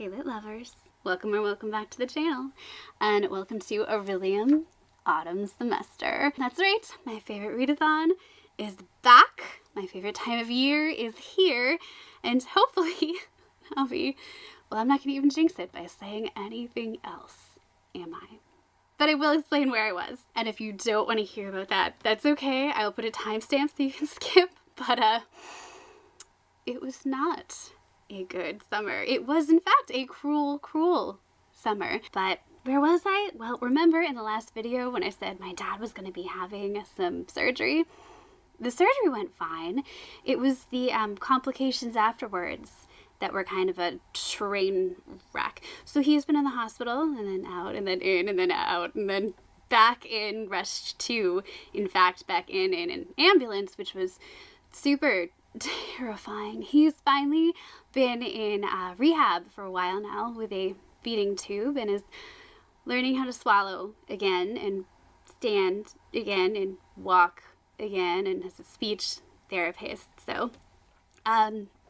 Hey lit lovers, welcome or welcome back to the channel, and welcome to Orilium Autumn Semester. That's right, my favorite readathon is back. My favorite time of year is here, and hopefully I'll be, well, I'm not gonna even jinx it by saying anything else, am I? But I will explain where I was, and if you don't want to hear about that, that's okay. I will put a timestamp so you can skip, but it was not a good summer. It was in fact a cruel, cruel summer. But where was I? Well, remember in the last video when I said my dad was going to be having some surgery? The surgery went fine. It was the complications afterwards that were kind of a train wreck. So he's been in the hospital and then out and then in and then out and then back in, rushed to, in fact, back in an ambulance, which was super terrifying. He's finally been in rehab for a while now with a feeding tube and is learning how to swallow again and stand again and walk again and has a speech therapist. So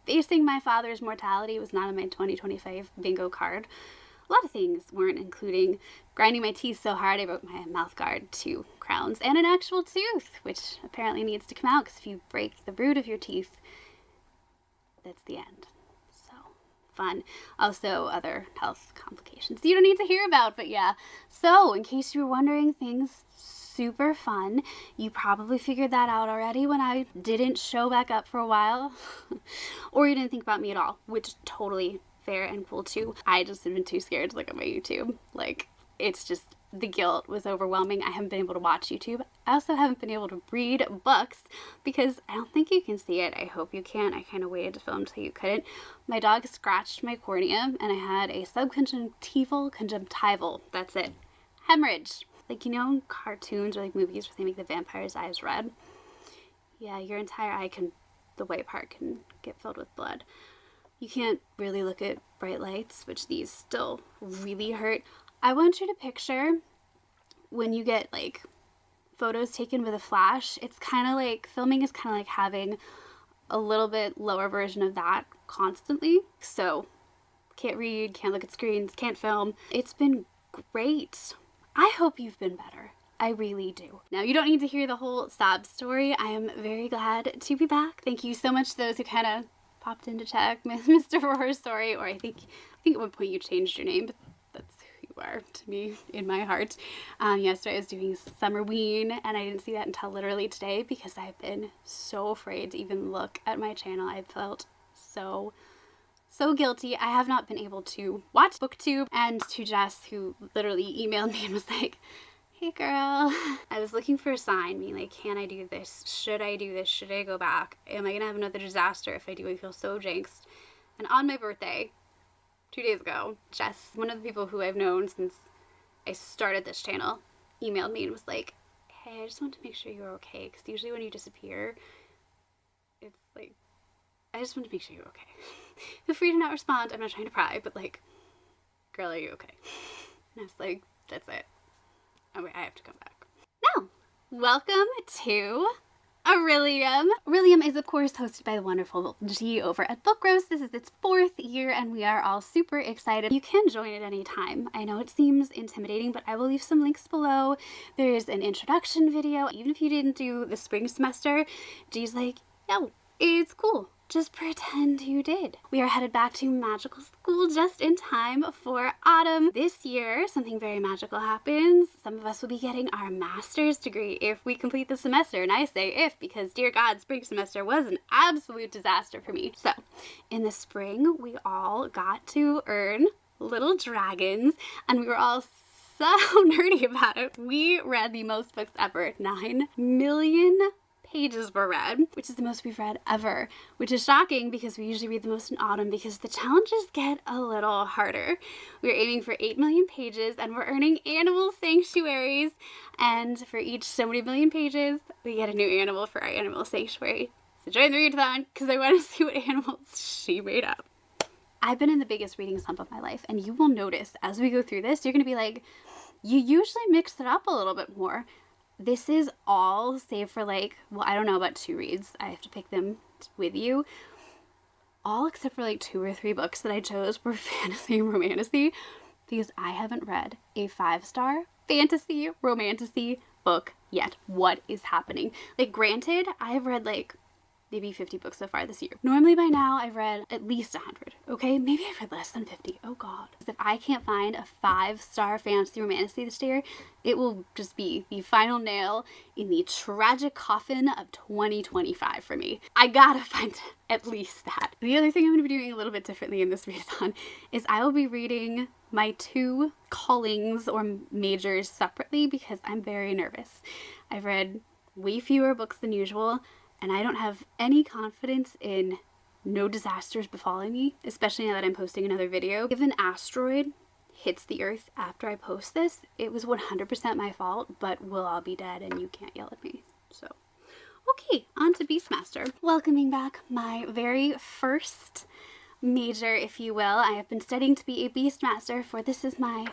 facing my father's mortality was not on my 2025 bingo card. A lot of things weren't, including grinding my teeth so hard I broke my mouth guard 2 crowns and an actual tooth, which apparently needs to come out because if you break the root of your teeth, that's the end. So fun. Also other health complications you don't need to hear about, but yeah. So in case you were wondering, things super fun. You probably figured that out already when I didn't show back up for a while or you didn't think about me at all, which totally fair and cool too. I just have been too scared to look at my YouTube. Like, it's just, the guilt was overwhelming. I haven't been able to watch YouTube. I also haven't been able to read books because I don't think you can see it. I hope you can. I kind of waited to film until you couldn't. My dog scratched my cornea and I had a conjunctival, that's it, hemorrhage. Like, you know, in cartoons or like movies where they make the vampire's eyes red? Yeah, your entire eye can, the white part can get filled with blood. You can't really look at bright lights, which these still really hurt. I want you to picture when you get like photos taken with a flash, it's kind of like, filming is kind of like having a little bit lower version of that constantly. So can't read, can't look at screens, can't film. It's been great. I hope you've been better. I really do. Now, you don't need to hear the whole sob story. I am very glad to be back. Thank you so much to those who kind of popped in to check Mr. Horror Story, or I think at one point you changed your name, but that's who you are to me in my heart. Yesterday I was doing Summerween, and I didn't see that until literally today because I've been so afraid to even look at my channel. I felt so guilty. I have not been able to watch BookTube, and to Jess, who literally emailed me and was like, hey girl, I was looking for a sign, being like, can I do this? Should I do this? Should I go back? Am I gonna have another disaster if I do? I feel so jinxed. And on my birthday, 2 days ago, Jess, one of the people who I've known since I started this channel, emailed me and was like, hey, I just want to make sure you're okay, because usually when you disappear, it's like, I just want to make sure you're okay. Feel free to not respond. I'm not trying to pry, but like, girl, are you okay? And I was like, that's it. Oh wait, I have to come back. Now, welcome to Orilium. Orilium is of course hosted by the wonderful G over at Book Roast. This is its 4th year and we are all super excited. You can join at any time. I know it seems intimidating, but I will leave some links below. There is an introduction video. Even if you didn't do the spring semester, G's like, yo, it's cool. Just pretend you did. We are headed back to magical school just in time for autumn. This year, something very magical happens. Some of us will be getting our master's degree if we complete the semester. And I say if, because dear God, spring semester was an absolute disaster for me. So in the spring, we all got to earn little dragons and we were all so nerdy about it. We read the most books ever. 9 million pages were read, which is the most we've read ever, which is shocking because we usually read the most in autumn because the challenges get a little harder. We're aiming for 8 million pages and we're earning animal sanctuaries, and for each so many million pages we get a new animal for our animal sanctuary. So join the readathon because I want to see what animals she made up. I've been in the biggest reading slump of my life, and you will notice as we go through this, you're gonna be like, you usually mix it up a little bit more. This is all save for like, well, I don't know about 2 reads. I have to pick them with you. all except for like 2 or 3 books that I chose were fantasy and romantasy, because I haven't read a 5-star fantasy romantasy book yet. What is happening? Like, granted, I have read like maybe 50 books so far this year. Normally by now I've read at least 100, okay? Maybe I've read less than 50. Oh God. If I can't find a 5-star fantasy romantasy this year, it will just be the final nail in the tragic coffin of 2025 for me. I gotta find at least that. The other thing I'm gonna be doing a little bit differently in this readathon is I will be reading my 2 callings or majors separately because I'm very nervous. I've read way fewer books than usual, and I don't have any confidence in no disasters befalling me, especially now that I'm posting another video. If an asteroid hits the earth after I post this, it was 100% my fault, but we'll all be dead and you can't yell at me. So, okay, on to Beastmaster. Welcoming back my very first major, if you will. I have been studying to be a Beastmaster for, this is my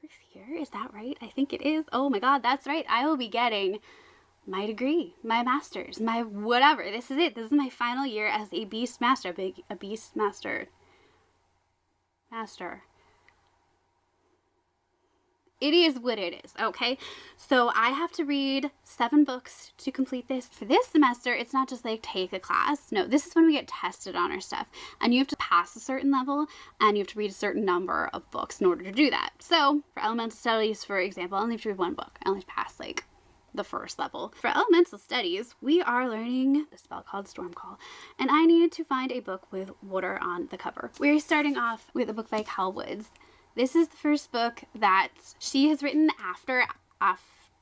4th year, is that right? I think it is. Oh my God, that's right. I will be getting my degree, my master's, my whatever. This is it. This is my final year as a Beastmaster, a Beastmaster. Master. It is what it is, okay? So I have to read 7 books to complete this. For this semester, it's not just like take a class. No, this is when we get tested on our stuff. And you have to pass a certain level, and you have to read a certain number of books in order to do that. So for elemental studies, for example, I only have to read 1 book. I only pass like the 1st level. For elemental studies, we are learning a spell called Stormcall, and I needed to find a book with water on the cover. We're starting off with a book by Cal Woods. This is the first book that she has written after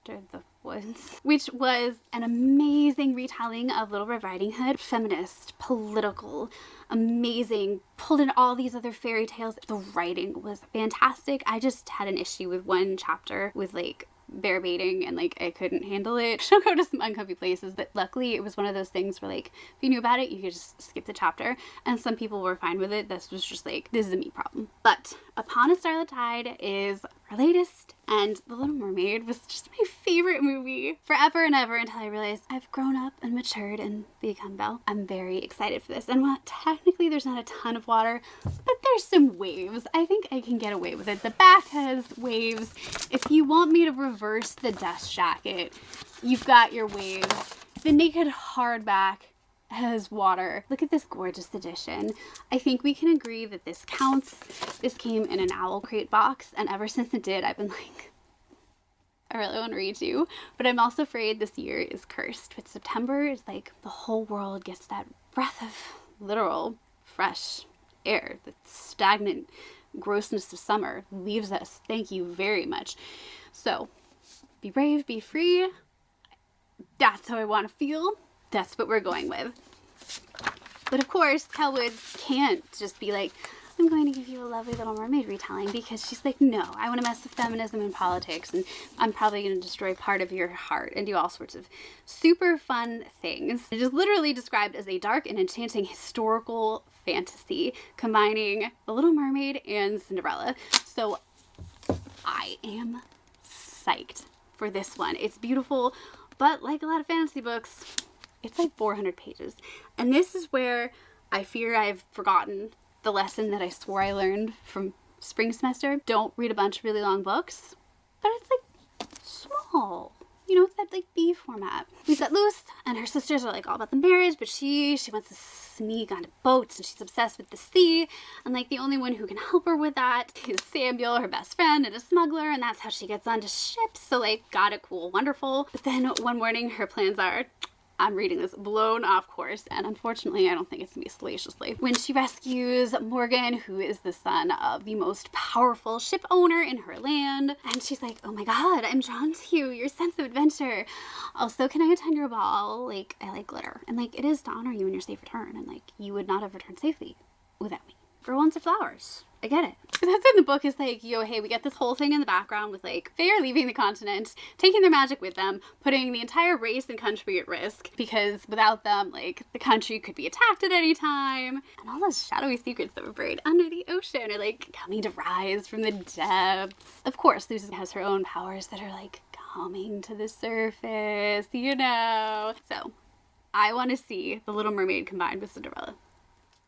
the Woods, which was an amazing retelling of Little Red Riding Hood. Feminist, political, amazing, pulled in all these other fairy tales. The writing was fantastic. I just had an issue with 1 chapter with like bear baiting, and like I couldn't handle it. She'll go to some uncomfy places, but luckily it was one of those things where like if you knew about it you could just skip the chapter, and some people were fine with it. This was just like, this is a me problem. But Upon a Starlit Tide is our latest, and The Little Mermaid was just my favorite movie forever and ever until I realized I've grown up and matured and become Belle. I'm very excited for this, and while technically there's not a ton of water, but there's some waves. I think I can get away with it. The back has waves. If you want me to reverse the dust jacket, you've got your waves. The naked hardback has water. Look at this gorgeous edition. I think we can agree that this counts. This came in an Owl Crate box, and ever since it did, I've been like, I really want to read you. But I'm also afraid this year is cursed. But September is like the whole world gets that breath of literal fresh air. The stagnant grossness of summer leaves us. Thank you very much. So be brave, be free. That's how I want to feel. That's what we're going with. But of course, Cal Woods can't just be like, I'm going to give you a lovely Little Mermaid retelling, because she's like, no, I want to mess with feminism and politics, and I'm probably going to destroy part of your heart and do all sorts of super fun things. It is literally described as a dark and enchanting historical fantasy combining The Little Mermaid and Cinderella. So I am psyched for this one. It's beautiful, but like a lot of fantasy books, it's like 400 pages. And this is where I fear I've forgotten the lesson that I swore I learned from spring semester. Don't read a bunch of really long books, but it's like small. You know, it's that like B format. We've got Luce, and her sisters are like all about the marriage, but she wants to sneak onto boats, and she's obsessed with the sea. And like the only one who can help her with that is Samuel, her best friend, and a smuggler, and that's how she gets onto ships. So like, got it, cool, wonderful. But then one morning her plans are, I'm reading this, blown off course, and unfortunately I don't think it's gonna be salaciously. When she rescues Morgan, who is the son of the most powerful ship owner in her land, and she's like, oh my god, I'm drawn to you, your sense of adventure. Also, can I attend your ball? Like, I like glitter, and like, it is to honor you in your safe return, and like, you would not have returned safely without me. For once, of flowers. I get it. That's in the book is like, yo, hey, we get this whole thing in the background with like, they are leaving the continent, taking their magic with them, putting the entire race and country at risk, because without them, like, the country could be attacked at any time. And all those shadowy secrets that were buried under the ocean are like coming to rise from the depths. Of course, Lucy has her own powers that are like coming to the surface, you know? So I want to see The Little Mermaid combined with Cinderella.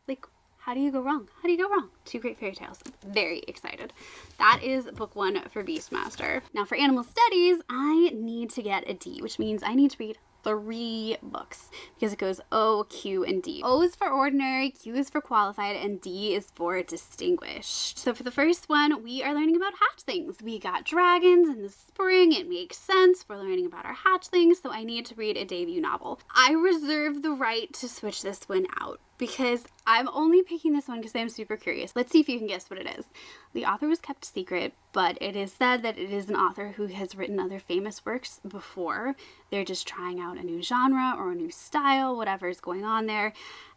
Like, how do you go wrong? How do you go wrong? Two great fairy tales. Very excited. That is book 1 for Beastmaster. Now for Animal Studies, I need to get a D, which means I need to read 3 books because it goes O, Q, and D. O is for ordinary, Q is for qualified, and D is for distinguished. So for the first one, we are learning about hatchlings. We got dragons in the spring. It makes sense. We're learning about our hatchlings, so I need to read a debut novel. I reserve the right to switch this one out because I'm only picking this one because I'm super curious. Let's see if you can guess what it is. The author was kept secret, but it is said that it is an author who has written other famous works before. They're just trying out a new genre or a new style, whatever is going on there.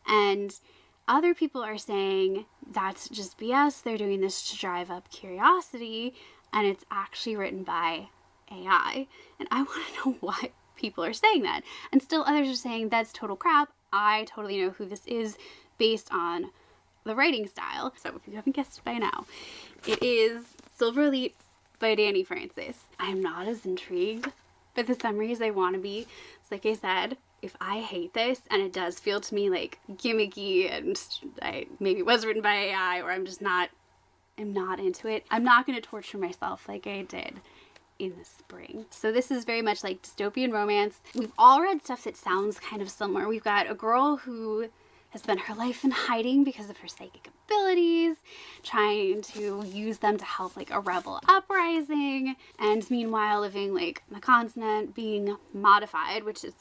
And other people are saying that's just BS. They're doing this to drive up curiosity, and it's actually written by AI. And I want to know why people are saying that. And still others are saying that's total crap. I totally know who this is based on the writing style. So if you haven't guessed it by now, it is Silver Elite by Danny Francis. I'm not as intrigued, but the summary is I want to be. So like I said, if I hate this and it does feel to me like gimmicky and maybe it was written by AI or I'm not into it, I'm not going to torture myself like I did in the spring. So this is very much like dystopian romance. We've all read stuff that sounds kind of similar. We've got a girl who has spent her life in hiding because of her psychic abilities, trying to use them to help like a rebel uprising, and meanwhile living like on the continent, being modified, which is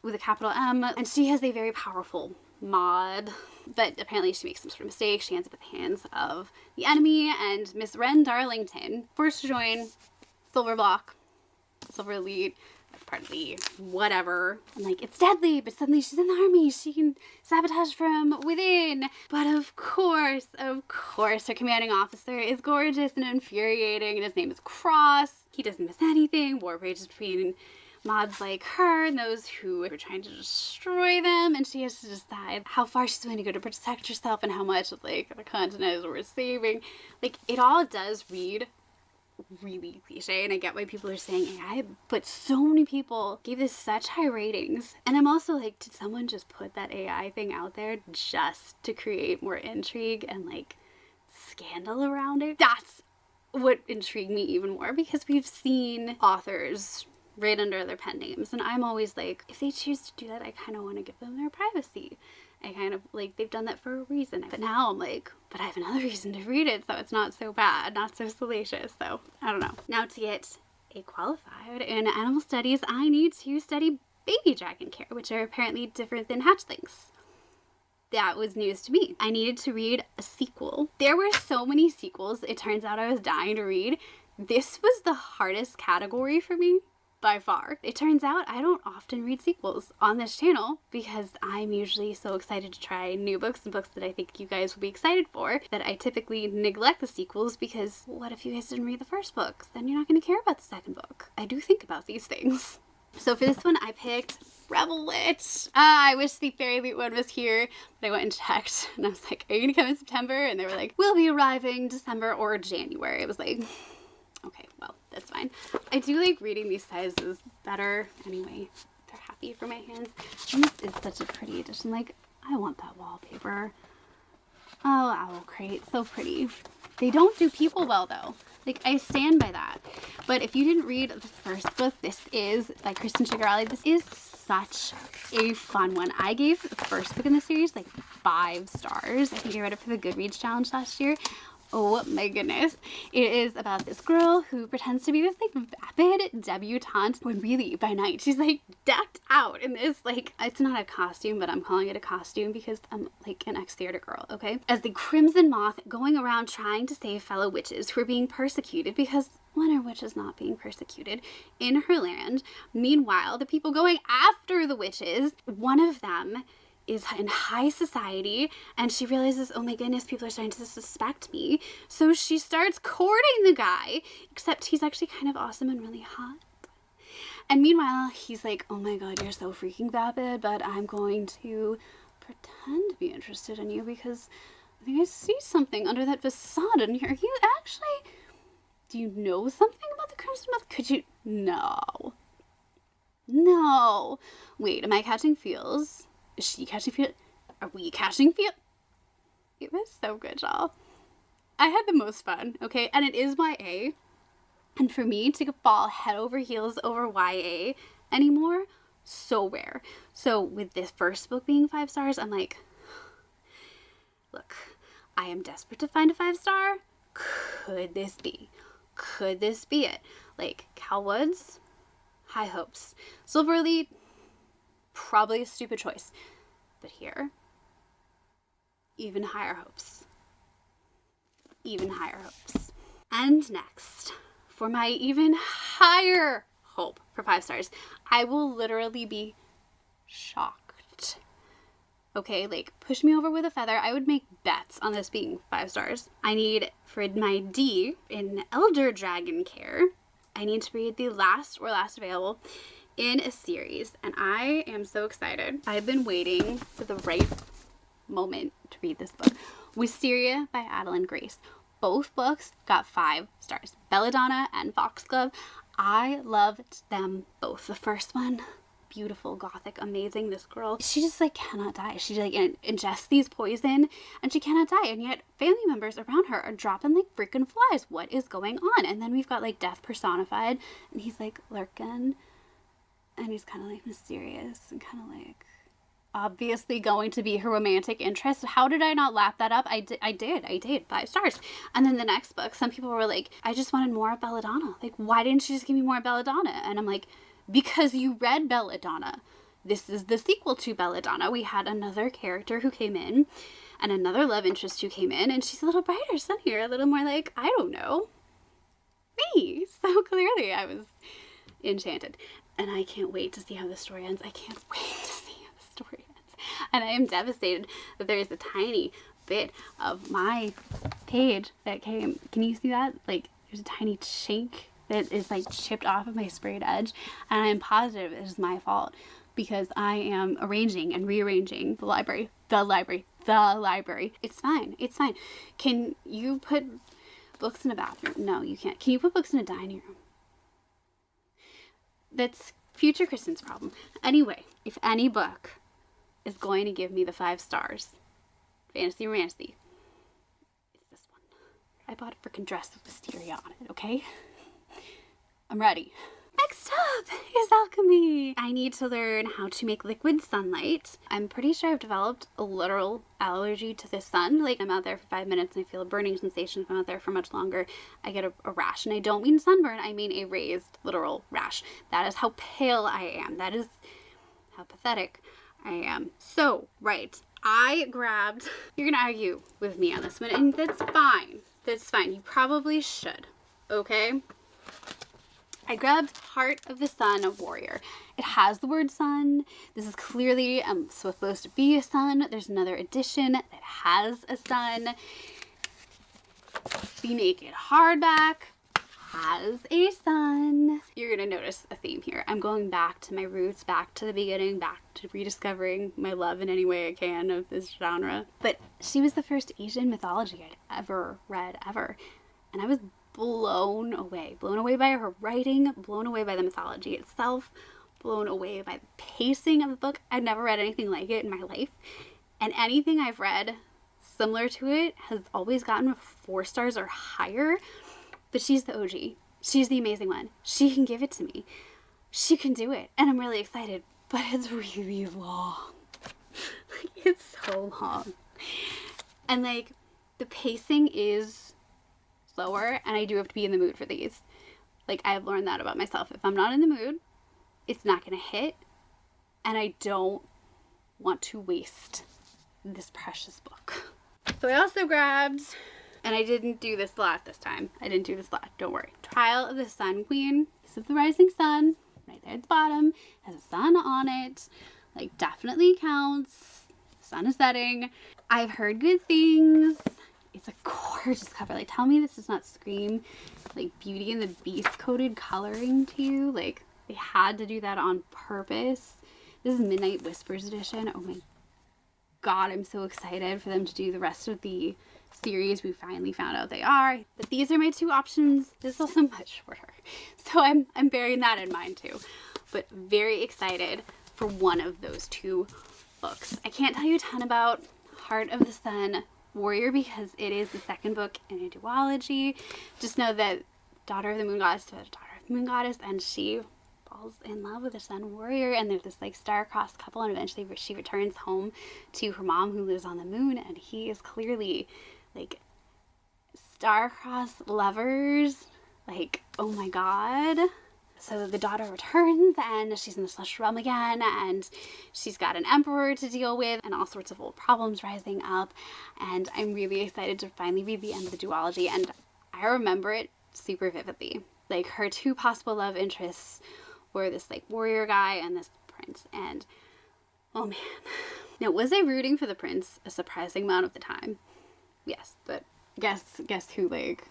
with a capital M, and she has a very powerful mod, but apparently she makes some sort of mistake. She ends up at the hands of the enemy, and Miss Wren Darlington, forced to join Silver Block, Silver Elite, part of the whatever. I'm like, it's deadly, but suddenly she's in the army. She can sabotage from within. But of course, her commanding officer is gorgeous and infuriating, and his name is Cross. He doesn't miss anything. War rages between mods like her and those who are trying to destroy them, and she has to decide how far she's willing to go to protect herself and how much of like the continent is worth saving. Like, it all does read really cliche, and I get why people are saying AI, but so many people gave this such high ratings, and I'm also like, did someone just put that AI thing out there just to create more intrigue and like scandal around it? That's what intrigued me even more, because we've seen authors write under other pen names, and I'm always like, if they choose to do that, I kind of want to give them their privacy. I kind of like, they've done that for a reason. But now I'm like, but I have another reason to read it, so it's not so bad, not so salacious. So I don't know. Now to get a qualified in animal studies, I need to study baby dragon care, which are apparently different than hatchlings. That was news to me. I needed to read a sequel. There were so many sequels, it turns out I was dying to read. This was the hardest category for me by far. It turns out I don't often read sequels on this channel because I'm usually so excited to try new books and books that I think you guys will be excited for that I typically neglect the sequels, because what if you guys didn't read the first book? Then you're not going to care about the second book. I do think about these things. So for this one, I picked Rebel Witch. I wish the Fairy Loot one was here, but I went and checked, and I was like, are you going to come in September? And they were like, we'll be arriving December or January. I was like, okay, well, that's fine. I do like reading these sizes better. Anyway, they're happy for my hands. And this is such a pretty edition. Like, I want that wallpaper. Oh, Owl Crate. So pretty. They don't do people well, though. Like, I stand by that. But if you didn't read the first book, this is by Kristen Chigarelli. This is such a fun one. I gave the first book in the series like 5 stars. I think I read it for the Goodreads challenge last year. Oh my goodness. It is about this girl who pretends to be this like vapid debutante when really by night she's like decked out in this, like, it's not a costume, but I'm calling it a costume because I'm like an ex-theater girl, okay? As the Crimson Moth, going around trying to save fellow witches who are being persecuted, because when are witches not being persecuted in her land? Meanwhile, the people going after the witches, one of them is in high society, and she realizes, oh my goodness, people are starting to suspect me. So she starts courting the guy, except he's actually kind of awesome and really hot. And meanwhile, he's like, oh my god, you're so freaking vapid, but I'm going to pretend to be interested in you because I think I see something under that facade in here. Are you actually, do you know something about the Crimson Moth? Could you? No. Wait, am I catching feels? Is she catching feels? Are we catching feels? It was so good, y'all. I had the most fun, okay? And it is YA. And for me to fall head over heels over YA anymore, so rare. So with this first book being 5 stars, I'm like, look, I am desperate to find a 5-star. Could this be? Could this be it? Like, Cal Woods, high hopes. Silver Elite, probably a stupid choice. But here, even higher hopes. Even higher hopes. And next, for my even higher hope for 5 stars, I will literally be shocked. Okay, like, push me over with a feather. I would make bets on this being 5 stars. I need, for my D, in Elder Dragon Care, I need to read the last available in a series. And I am so excited. I've been waiting for the right moment to read this book. Wisteria by Adeline Grace. Both books got 5 stars. Belladonna and Foxglove. I loved them both. The first one, beautiful, gothic, amazing. This girl, she just like cannot die. She like ingests these poison and she cannot die. And yet family members around her are dropping like freaking flies. What is going on? And then we've got like death personified and he's like lurking and he's kind of like mysterious and kind of like obviously going to be her romantic interest. How did I not lap that up? I did 5 stars. And then the next book, some people were like, I just wanted more of Belladonna. Like, why didn't you just give me more Belladonna? And I'm like, because you read Belladonna. This is the sequel to Belladonna. We had another character who came in and another love interest who came in, and she's a little brighter, sunnier, a little more like, I don't know, me. So clearly I was enchanted. And I can't wait to see how the story ends. I can't wait to see how the story ends. And I am devastated that there is a tiny bit of my page that came. Can you see that? Like, there's a tiny chink that is like chipped off of my sprayed edge. And I'm positive it is my fault because I am arranging and rearranging the library. It's fine. It's fine. Can you put books in a bathroom? No, you can't. Can you put books in a dining room? That's future Kristen's problem. Anyway, if any book is going to give me the 5 stars, fantasy romancy, it's this one. I bought a freaking dress with Wisteria on it, okay? I'm ready. Next up is alchemy. I need to learn how to make liquid sunlight. I'm pretty sure I've developed a literal allergy to the sun. Like, I'm out there for 5 minutes and I feel a burning sensation. If I'm out there for much longer, I get a rash. And I don't mean sunburn, I mean a raised literal rash. That is how pale I am. That is how pathetic I am. So, right, I grabbed, you're gonna argue with me on this one, and that's fine. That's fine. You probably should, okay? I grabbed Heart of the Sun Warrior. It has the word sun. This is clearly supposed to be a sun. There's another edition that has a sun. The Naked hardback has a sun. You're going to notice a theme here. I'm going back to my roots, back to the beginning, back to rediscovering my love in any way I can of this genre. But she was the first Asian mythology I'd ever read, ever. And I was blown away by her writing, blown away by the mythology itself, blown away by the pacing of the book. I've never read anything like it in my life, and anything I've read similar to it has always gotten 4 stars or higher. But she's the OG. She's the amazing one. She can give it to me. She can do it, and I'm really excited. But it's really long. Like, it's so long, and like the pacing is slower, and I do have to be in the mood for these. Like, I have learned that about myself. If I'm not in the mood, it's not gonna hit, and I don't want to waste this precious book. So I also grabbed, and I didn't do this a lot this time. Don't worry. Trial of the Sun Queen. This is the rising sun, right there at the bottom. Has a sun on it. Like, definitely counts. Sun is setting. I've heard good things. It's a gorgeous cover. Like, tell me this does not scream like Beauty and the Beast coded coloring to you. Like, they had to do that on purpose. This is Midnight Whispers edition. Oh my god, I'm so excited for them to do the rest of the series. We finally found out they are. But these are my 2 options. This is also much shorter, so I'm bearing that in mind too. But very excited for one of those 2 books. I can't tell you a ton about Heart of the Sun warrior because it is the second book in a duology. Just know that daughter of the moon goddess to daughter of the moon goddess, and she falls in love with a sun warrior, and there's this like star-crossed couple, and eventually she returns home to her mom who lives on the moon, and he is clearly like star-crossed lovers. Like, oh my god. So the daughter returns and she's in the celestial realm again, and she's got an emperor to deal with and all sorts of old problems rising up, and I'm really excited to finally read the end of the duology. And I remember it super vividly. Like, her two possible love interests were this like warrior guy and this prince, and oh man. Now, was I rooting for the prince a surprising amount of the time? Yes, but guess who, like,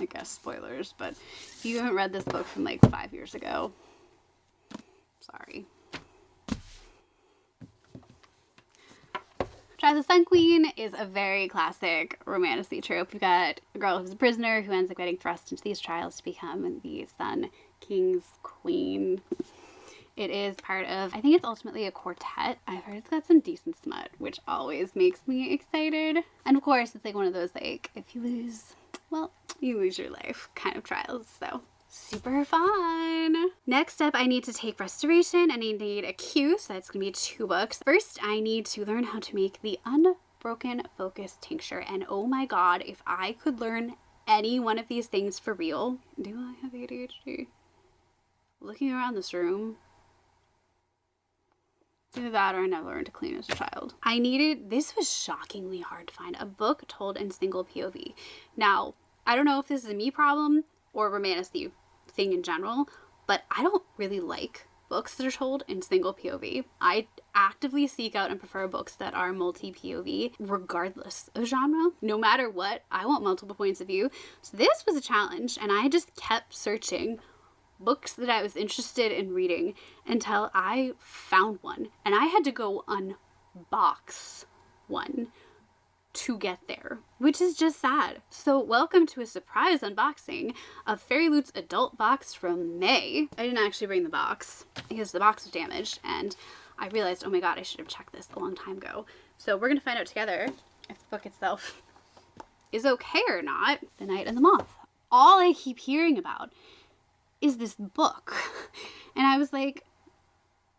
I guess spoilers, but if you haven't read this book from like 5 years ago, sorry. Try the Sun Queen is a very classic romantasy trope. You've got a girl who's a prisoner who ends up getting thrust into these trials to become the Sun King's queen. It is part of, I think it's ultimately a quartet. I've heard it's got some decent smut, which always makes me excited. And of course, it's like one of those, like, if you lose, well, you lose your life kind of trials. So super fun. Next up, I need to take Restoration, and I need a Q, so that's gonna be 2 books. First, I need to learn how to make the Unbroken Focus Tincture, and oh my god, if I could learn any one of these things for real. Do I have ADHD? Looking around this room, either that or I never learned to clean as a child. This was shockingly hard to find, a book told in single POV. Now, I don't know if this is a me problem or a romantasy thing in general, but I don't really like books that are told in single POV. I actively seek out and prefer books that are multi-POV, regardless of genre. No matter what, I want multiple points of view. So this was a challenge, and I just kept searching books that I was interested in reading until I found one, and I had to go unbox one to get there, which is just sad. So welcome to a surprise unboxing of Fairy Loot's adult box from May. I didn't actually bring the box because the box was damaged, and I realized, oh my god, I should have checked this a long time ago. So we're gonna find out together if the book itself is okay or not. The Knight and the Moth. All I keep hearing about is this book. And I was like,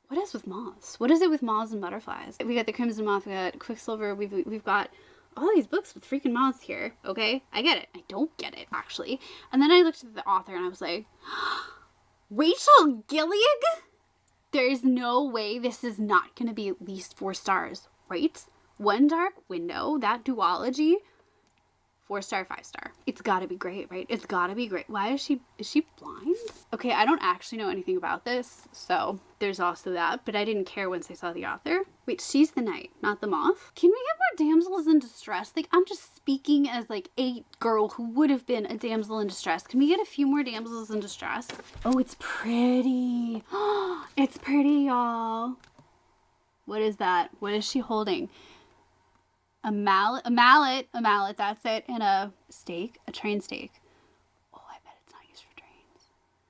what is with moths? What is it with moths and butterflies? We got the Crimson Moth, we got Quicksilver, we've got all these books with freaking moths here. Okay, I get it. I don't get it, actually. And then I looked at the author and I was like, Rachel Gilliag? There is no way this is not going to be at least 4 stars, right? One Dark Window, that duology, 4-star, 5-star. It's gotta be great, right? It's gotta be great. Why is she blind? Okay, I don't actually know anything about this, so there's also that, but I didn't care once I saw the author. Wait, she's the knight, not the moth? Can we get more damsels in distress? Like, I'm just speaking as like a girl who would have been a damsel in distress. Can we get a few more damsels in distress? Oh, it's pretty. It's pretty, y'all. What is that? What is she holding? A mallet, that's it, and a stake, a train stake. Oh, I bet it's not used for trains.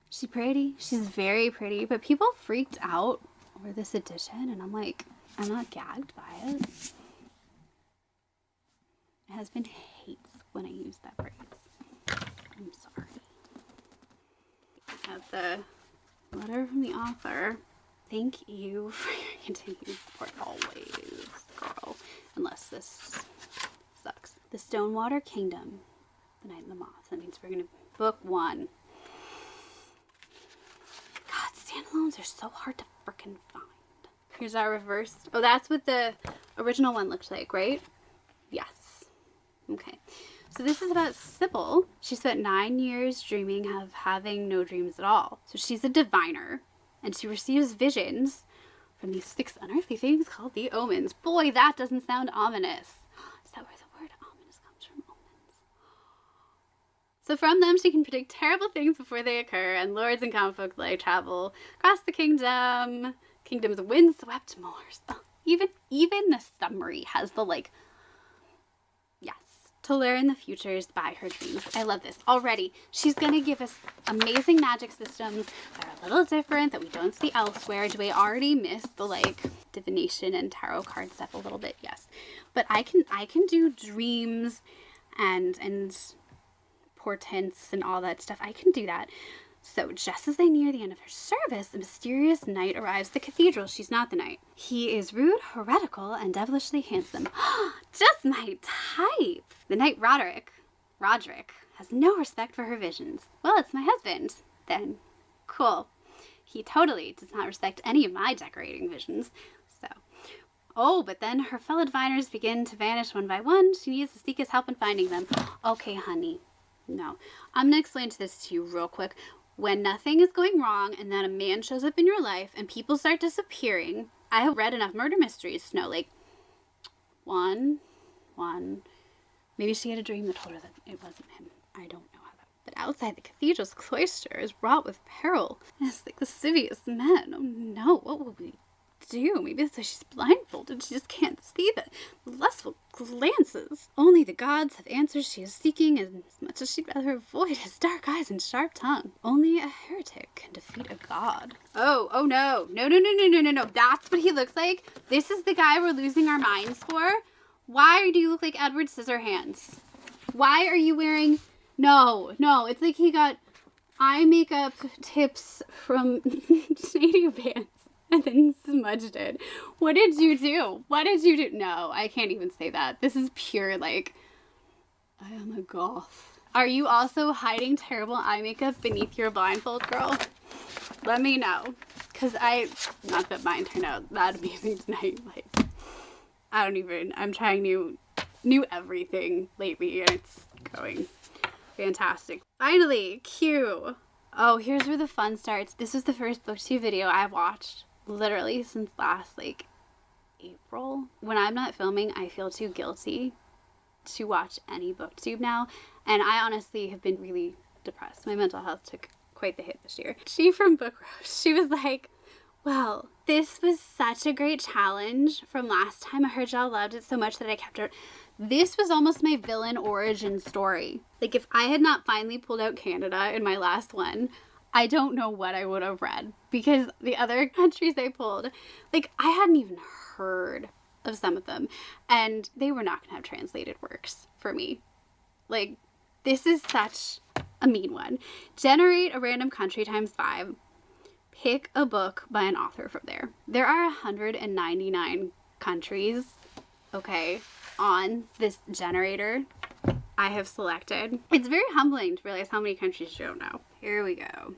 She's pretty. She's very pretty, but people freaked out over this edition, and I'm like, I'm not gagged by it. My husband hates when I use that phrase. I'm sorry. I have the letter from the author. Thank you for your continued support always, girl. Unless this sucks. The Stonewater Kingdom. The Knight and the Moth. That means we're going to book 1. God, standalones are so hard to frickin' find. Here's our reverse. Oh, that's what the original one looked like, right? Yes. Okay. So this is about Sybil. She spent 9 years dreaming of having no dreams at all. So she's a diviner, and she receives visions from these 6 unearthly things called the omens. Boy, that doesn't sound ominous. Is that where the word ominous comes from? Omens. So from them, she can predict terrible things before they occur, and lords and common folk like travel across the kingdom's windswept moors. Oh, even the summary has the, like, yes, to learn the futures by her dreams. I love this already. She's going to give us amazing magic systems that are a little different, that we don't see elsewhere. Do I already miss the like divination and tarot card stuff a little bit? Yes. But I can do dreams and portents and all that stuff. I can do that. So just as they near the end of her service, the mysterious knight arrives at the cathedral. She's not the knight. He is rude, heretical, and devilishly handsome. Just my type. The knight Roderick, has no respect for her visions. Well, it's my husband. Then, cool. He totally does not respect any of my decorating visions. So, oh, but then her fellow diviners begin to vanish one by one. She needs to seek his help in finding them. Okay, honey. No. I'm going to explain this to you real quick. When nothing is going wrong and then a man shows up in your life and people start disappearing, I have read enough murder mysteries to know, like, one, maybe she had a dream that told her that it wasn't him. I don't know how that. But outside the cathedral's cloister is wrought with peril. And it's like lascivious men. Oh no, what will we do? Maybe it's that she's blindfolded. She just can't see the lustful glances. Only the gods have answers she is seeking, and as much as she'd rather avoid his dark eyes and sharp tongue. Only a heretic can defeat a god. Oh no. No. That's what he looks like? This is the guy we're losing our minds for? Why do you look like Edward Scissorhands? Why are you wearing... No. It's like he got eye makeup tips from Native Vans and then smudged it. What did you do? No, I can't even say that. This is pure, like, I am a goth. Are you also hiding terrible eye makeup beneath your blindfold, girl? Let me know. Because not that mine turned out that amazing tonight. Like, I'm trying new everything lately, and it's going fantastic. Finally, Q. Oh, here's where the fun starts. This was the first BookTube video I've watched literally since last, like, April. When I'm not filming, I feel too guilty to watch any BookTube now, and I honestly have been really depressed. My mental health took quite the hit this year. She from Book Roast, she was like, well, this was such a great challenge from last time. I heard y'all loved it so much that I kept it. This was almost my villain origin story. Like, if I had not finally pulled out Canada in my last one, I don't know what I would have read, because the other countries I pulled, like, I hadn't even heard of some of them, and they were not going to have translated works for me. Like, this is such a mean one. Generate a random country times 5. Pick a book by an author from there. There are 199 countries, okay, on this generator I have selected. It's very humbling to realize how many countries you don't know. Here we go.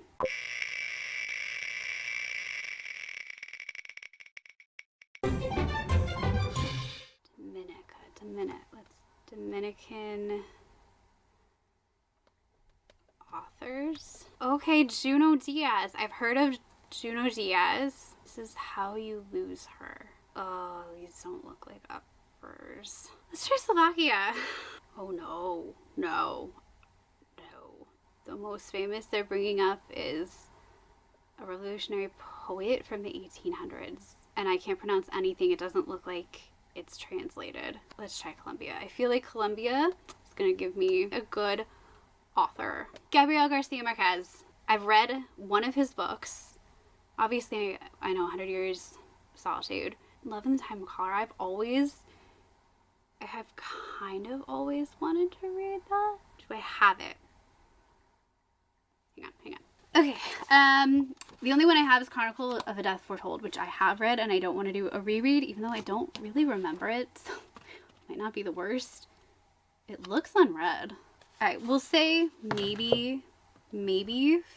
Dominican authors. Okay, Juno Diaz. I've heard of Juno Diaz. This is How You Lose Her. Oh, these don't look like uppers. Let's try Slovakia. Oh no. The most famous they're bringing up is a revolutionary poet from the 1800s. And I can't pronounce anything. It doesn't look like it's translated. Let's try Colombia. I feel like Colombia is going to give me a good author. Gabriel Garcia Marquez. I've read one of his books. Obviously, I know 100 Years of Solitude. Love in the Time of Cholera. I have kind of always wanted to read that. Do I have it? Hang on. Okay, the only one I have is Chronicle of a Death Foretold, which I have read, and I don't want to do a reread, even though I don't really remember it, so it might not be the worst. It looks unread. Alright, we'll say maybe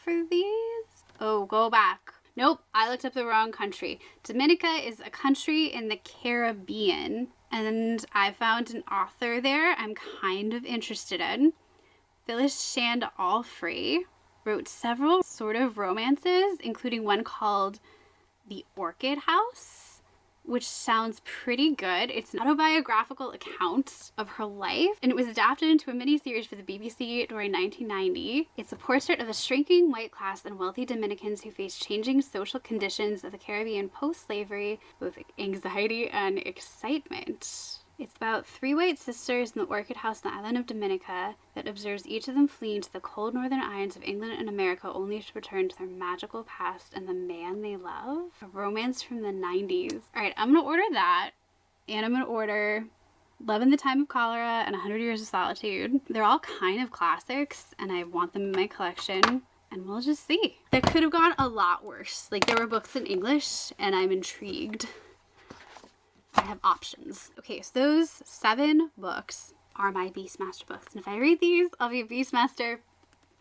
for these. Oh, go back. Nope, I looked up the wrong country. Dominica is a country in the Caribbean, and I found an author there I'm kind of interested in. Phyllis Shand Allfrey wrote several sort of romances, including one called The Orchid House, which sounds pretty good. It's an autobiographical account of her life, and it was adapted into a miniseries for the BBC during 1990. It's a portrait of the shrinking white class and wealthy Dominicans who face changing social conditions of the Caribbean post-slavery with anxiety and excitement. It's about 3 white sisters in the orchid house on the island of Dominica that observes each of them fleeing to the cold northern islands of England and America only to return to their magical past and the man they love. A romance from the 90s. Alright, I'm gonna order that, and I'm gonna order Love in the Time of Cholera and 100 Years of Solitude. They're all kind of classics, and I want them in my collection, and we'll just see. That could have gone a lot worse. Like, there were books in English, and I'm intrigued. I have options. Okay, so those 7 books are my Beastmaster books. And if I read these, I'll be a Beastmaster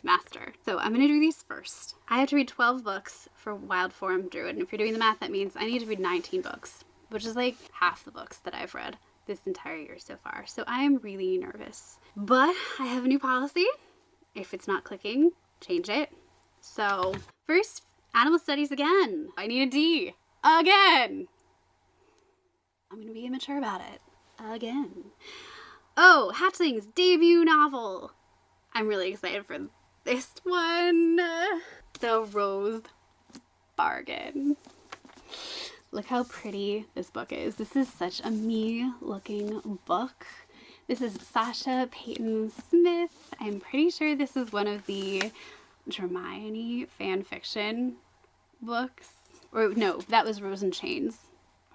master. So I'm going to do these first. I have to read 12 books for Wilde Form Druid. And if you're doing the math, that means I need to read 19 books, which is like half the books that I've read this entire year so far. So I am really nervous. But I have a new policy. If it's not clicking, change it. So first, animal studies again. I need a D. Again. I'm gonna be immature about it. Again. Oh, Hatchling's debut novel. I'm really excited for this one. The Rose Bargain. Look how pretty this book is. This is such a me looking book. This is Sasha Payton Smith. I'm pretty sure this is one of the Hermione fan fiction books. Or no, that was Rose and Chains.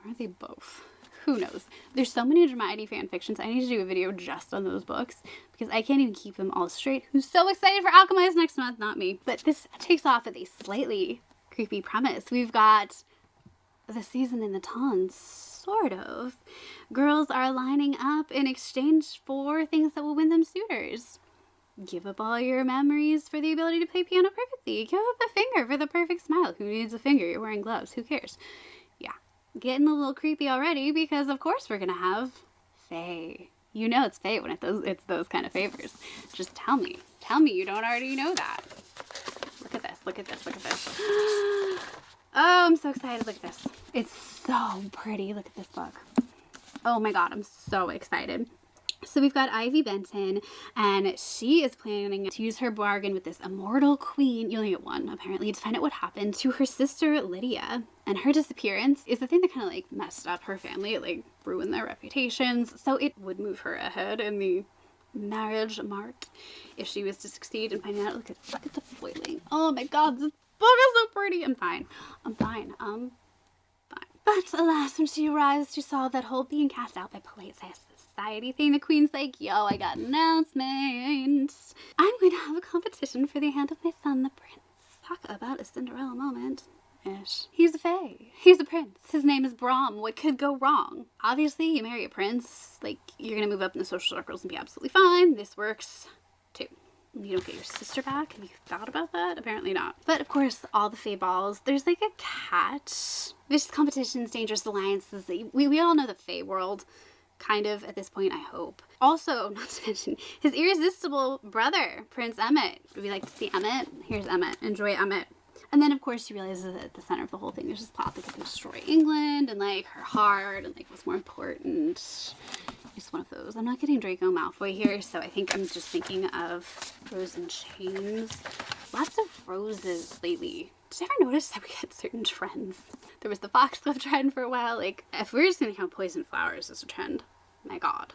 Or are they both? Who knows? There's so many Hermione fan fictions. I need to do a video just on those books because I can't even keep them all straight. Who's so excited for Alchemized next month? Not me. But this takes off with a slightly creepy premise. We've got the season in the Tons, sort of. Girls are lining up in exchange for things that will win them suitors. Give up all your memories for the ability to play piano perfectly. Give up a finger for the perfect smile. Who needs a finger? You're wearing gloves. Who cares? Yeah. Getting a little creepy already because of course we're gonna have fae. You know it's fae when it's those kind of favors. Just tell me you don't already know that. Look at this, look at this, look at this. Oh, I'm so excited. Look at this. It's so pretty. Look at this book. Oh my god, I'm so excited. So we've got Ivy Benton, and she is planning to use her bargain with this immortal queen, you only get one apparently, to find out what happened to her sister Lydia. And her disappearance is the thing that kind of like messed up her family. It like ruined their reputations. So it would move her ahead in the marriage mart if she was to succeed in finding out. Look at the foiling. Oh my god, this book is so pretty. I'm fine. But alas, when she arrives to solve that whole being cast out by polite society thing, the queen's like, yo, I got an announcement. I'm going to have a competition for the hand of my son, the prince. Talk about a Cinderella moment. Ish. He's a fae. He's a prince. His name is Brahm. What could go wrong? Obviously, you marry a prince, like, you're gonna move up in the social circles and be absolutely fine. This works, too. You don't get your sister back? Have you thought about that? Apparently not. But, of course, all the fae balls. There's, like, a catch. Vicious competitions, dangerous alliances. We all know the fae world, kind of, at this point, I hope. Also, not to mention, his irresistible brother, Prince Emmett. Would we like to see Emmett? Here's Emmett. Enjoy Emmett. And then, of course, she realizes that at the center of the whole thing, there's this plot that could destroy England and, like, her heart and, like, what's more important. It's one of those. I'm not getting Draco Malfoy here, so I think I'm just thinking of Rose and Chains. Lots of roses lately. Did you ever notice how we get certain trends? There was the foxglove trend for a while. Like, if we're just going to count poison flowers as a trend, my god,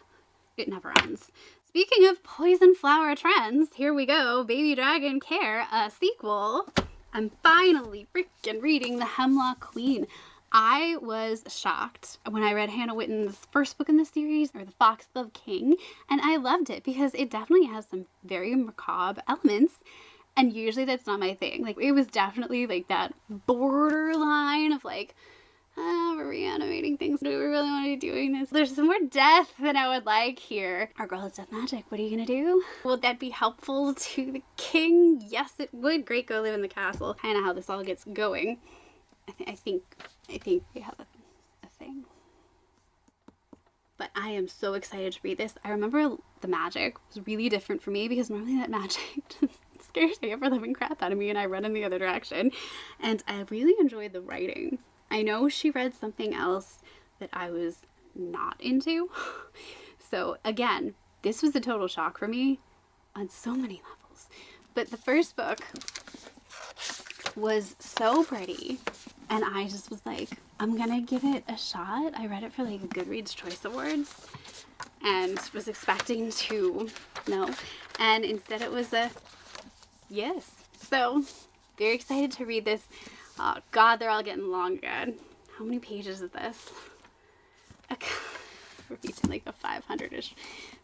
it never ends. Speaking of poison flower trends, here we go. Baby Dragon Care, a sequel. I'm finally freaking reading The Hemlock Queen. I was shocked when I read Hannah Witton's first book in the series, or The Foxglove King, and I loved it because it definitely has some very macabre elements, and usually that's not my thing. Like, it was definitely like that borderline of like, we're reanimating things. Do we really want to be doing this? There's some more death than I would like here. Our girl has death magic. What are you gonna do? Will that be helpful to the king? Yes, it would. Great, go live in the castle. Kind of how this all gets going. I think we have a thing. But I am so excited to read this. I remember the magic was really different for me because normally that magic just scares the ever living crap out of me and I run in the other direction. And I really enjoyed the writing. I know she read something else that I was not into. So again, this was a total shock for me on so many levels. But the first book was so pretty and I just was like, I'm gonna give it a shot. I read it for like a Goodreads Choice Awards and was expecting to no, and instead it was a yes. So very excited to read this. Oh God, they're all getting long again. How many pages is this? We're reaching like the 500-ish.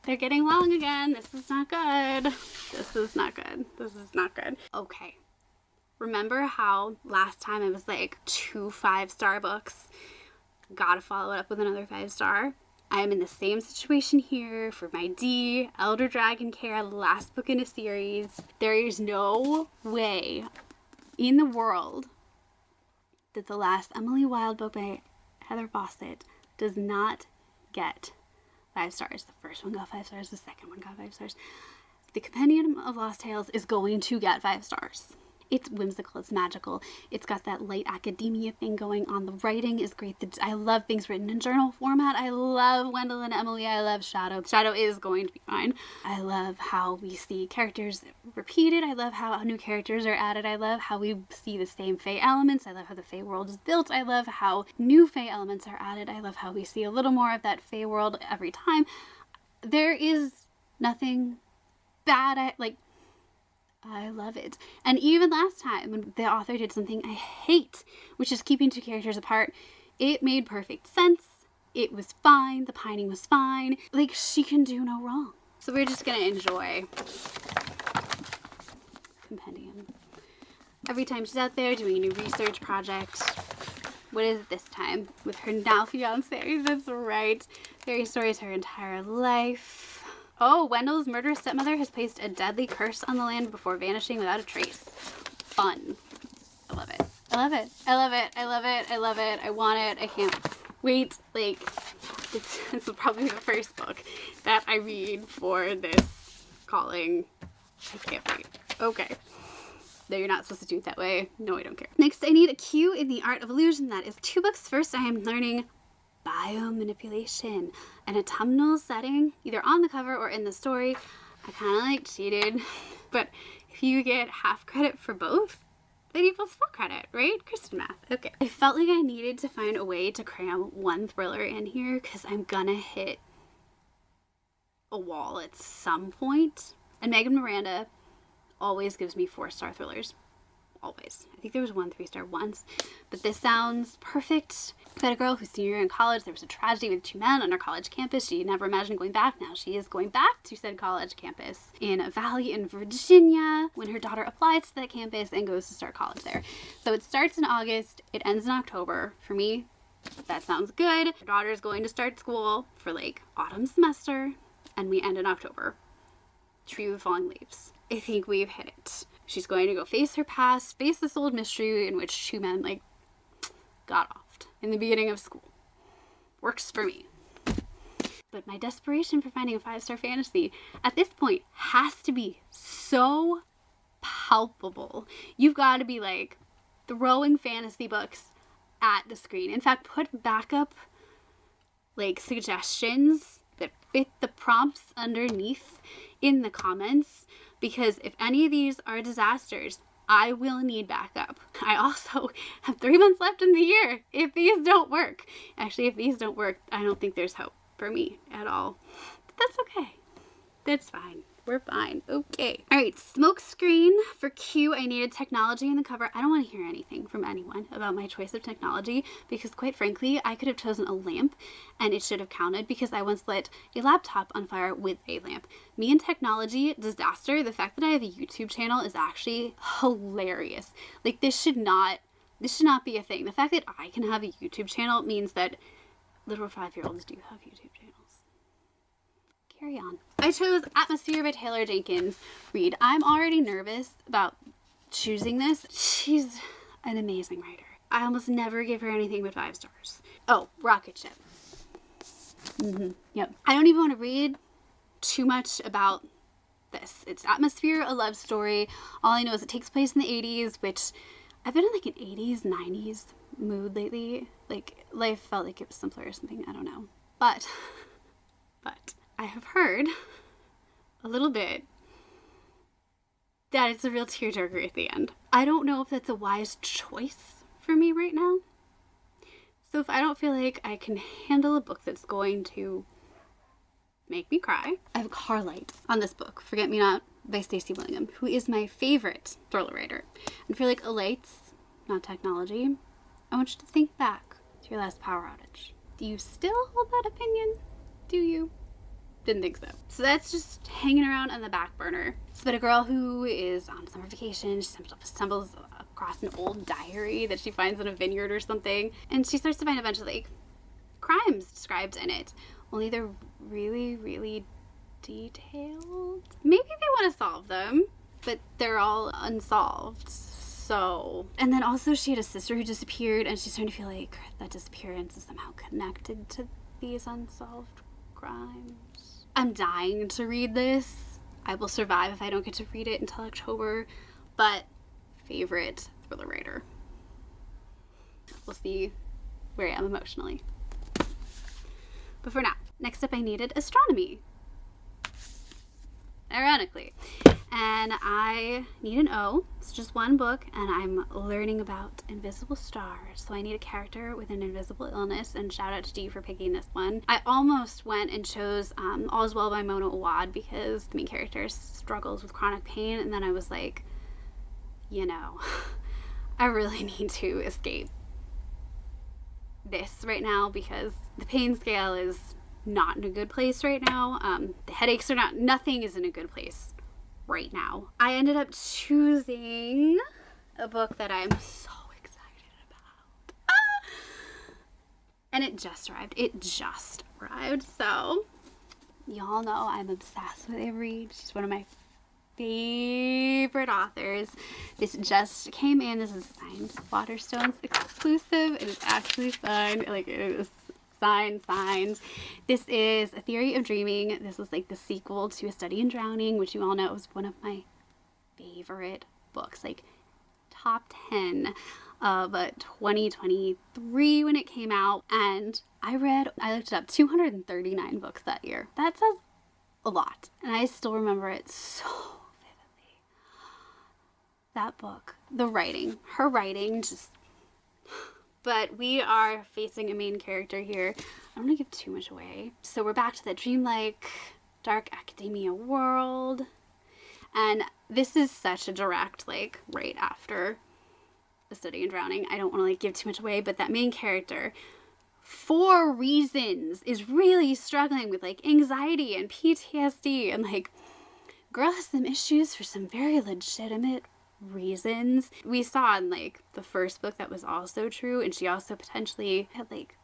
They're getting long again. This is not good. This is not good. This is not good. Okay. Remember how last time it was like 2 5-star books? Gotta follow it up with another 5-star. I am in the same situation here for my D, Elder Dragon Care, last book in a series. There is no way in the world that the last Emily Wilde book by Heather Fawcett does not get 5 stars. The first one got 5 stars, the second one got 5 stars. The Compendium of Lost Tales is going to get 5 stars. It's whimsical, it's magical, it's got that light academia thing going on. The writing is great. I love things written in journal format. I love Wendell and Emily. I love Shadow. Shadow is going to be fine. I love how we see characters repeated. I love how new characters are added. I love how we see the same Fae elements. I love how the Fae world is built. I love how new Fae elements are added. I love how we see a little more of that Fae world every time. There is nothing bad. I love it. And even last time when the author did something I hate, which is keeping 2 characters apart, it made perfect sense. It was fine. The pining was fine. Like, she can do no wrong. So we're just gonna enjoy Compendium. Every time she's out there doing a new research project. What is it this time? With her now fiance. That's right. Fairy stories her entire life. Oh, Wendell's murderous stepmother has placed a deadly curse on the land before vanishing without a trace. Fun. I love it. I love it. I love it. I love it. I love it. I want it. I can't wait. Like, this will probably be the first book that I read for this calling. I can't wait. Okay. No, you're not supposed to do it that way. No, I don't care. Next, I need a cue in the art of illusion. That is 2 books. First, I am learning biomanipulation, an autumnal setting, either on the cover or in the story. I kind of like cheated, but if you get half credit for both, then equals full credit, right? Kristen math. Okay. I felt like I needed to find a way to cram 1 thriller in here because I'm gonna hit a wall at some point. And Megan Miranda always gives me 4-star thrillers. Always. I think there was 1 3-star once, but this sounds perfect. About a girl who's senior in college. There was a tragedy with 2 men on her college campus. She never imagined going back. Now she is going back to said college campus in a valley in Virginia when her daughter applies to that campus and goes to start college there. So it starts in August. It ends in October. For me, that sounds good. Her daughter is going to start school for like autumn semester, and we end in October. Tree of Falling Leaves. I think we've hit it. She's going to go face her past, face this old mystery in which 2 men like got offed in the beginning of school. Works for me. But my desperation for finding a 5-star fantasy at this point has to be so palpable. You've got to be like throwing fantasy books at the screen. In fact, put backup like suggestions that fit the prompts underneath in the comments, because if any of these are disasters, I will need backup. I also have 3 months left in the year if these don't work. Actually, if these don't work, I don't think there's hope for me at all. But that's okay. That's fine. We're fine. Okay. All right. Smoke screen for Q. I needed technology in the cover. I don't want to hear anything from anyone about my choice of technology because, quite frankly, I could have chosen a lamp and it should have counted because I once lit a laptop on fire with a lamp. Me and technology, disaster. The fact that I have a YouTube channel is actually hilarious. Like, this should not be a thing. The fact that I can have a YouTube channel means that literal 5-year-olds do have YouTube channels. Carry on. I chose Atmosphere by Taylor Jenkins Reid. I'm already nervous about choosing this. She's an amazing writer. I almost never give her anything but 5 stars. Oh, Rocket Ship. Yep. I don't even want to read too much about this. It's Atmosphere, a love story. All I know is it takes place in the 80s, which I've been in like an 80s, 90s mood lately. Like, life felt like it was simpler or something. I don't know. But I have heard a little bit that it's a real tearjerker at the end. I don't know if that's a wise choice for me right now. So if I don't feel like I can handle a book that's going to make me cry. I have Carlight on this book, Forget Me Not by Stacey William, who is my favorite thriller writer. And for like elites, not technology, I want you to think back to your last power outage. Do you still hold that opinion? Do you? Didn't think so. So that's just hanging around on the back burner. It's about a girl who is on summer vacation. She stumbles across an old diary that she finds in a vineyard or something. And she starts to find a bunch of like crimes described in it. Only they're really, really detailed. Maybe they want to solve them, but they're all unsolved. So, and then also she had a sister who disappeared, and she's starting to feel like that disappearance is somehow connected to these unsolved crimes. I'm dying to read this. I will survive if I don't get to read it until October, but favorite thriller writer. We'll see where I am emotionally. But for now, next up I needed astronomy. Ironically. And I need an O. It's just one book, and I'm learning about invisible stars. So I need a character with an invisible illness, and shout out to Dee for picking this one. I almost went and chose All Is Well by Mona Awad because the main character struggles with chronic pain, and then I was like, you know, I really need to escape this right now because the pain scale is not in a good place right now. The headaches are nothing is in a good place right now. I ended up choosing a book that I'm so excited about. And it just arrived. So y'all know I'm obsessed with Avery. She's one of my favorite authors. This just came in. This is signed Waterstones exclusive. It is actually signed. Like, it is signed. This is A Theory of Dreaming. This is like the sequel to A Study in Drowning, which you all know is one of my favorite books, like top 10 of 2023 when it came out. And I looked it up, 239 books that year. That says a lot. And I still remember it so vividly. That book, her writing just... But we are facing a main character here. I don't want to give too much away. So we're back to that dreamlike, dark academia world. And this is such a direct, like, right after A Study in Drowning. I don't want to, like, give too much away, but that main character, for reasons, is really struggling with, like, anxiety and PTSD. And, like, girl has some issues for some very legitimate reasons. We saw in like the first book that was also true, and she also potentially had like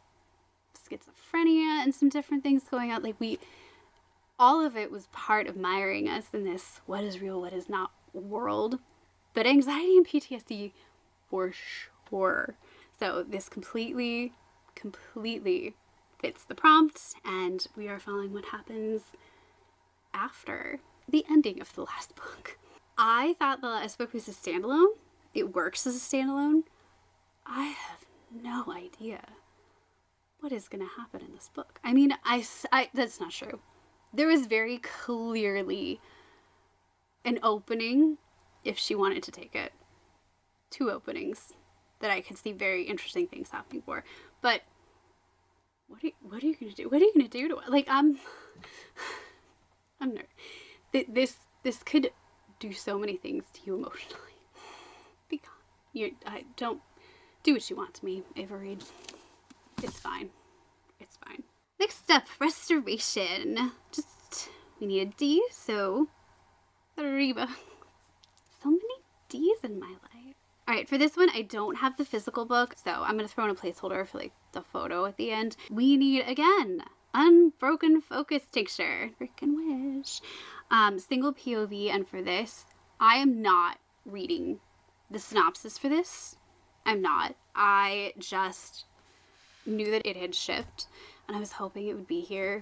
schizophrenia and some different things going on. Like, all of it was part of miring us in this what is real, what is not world. But anxiety and PTSD for sure. So this completely fits the prompt, and we are following what happens after the ending of the last book. I thought the last book was a standalone. It works as a standalone. I have no idea what is going to happen in this book. I mean, that's not true. There was very clearly an opening if she wanted to take it. 2 openings that I could see very interesting things happening for. But what are you going to do? What are you going to do to it? Like, I'm nervous. This could do so many things to you emotionally. I don't do what you want to me, Avery. It's fine. It's fine. Next up, restoration. We need a D, so 3 books. So many D's in my life. Alright, for this one, I don't have the physical book, so I'm going to throw in a placeholder for like the photo at the end. We need, again, Unbroken Focus Tincture. Freaking wish. Single POV, and for this, I am not reading the synopsis for this. I'm not. I just knew that it had shipped, and I was hoping it would be here,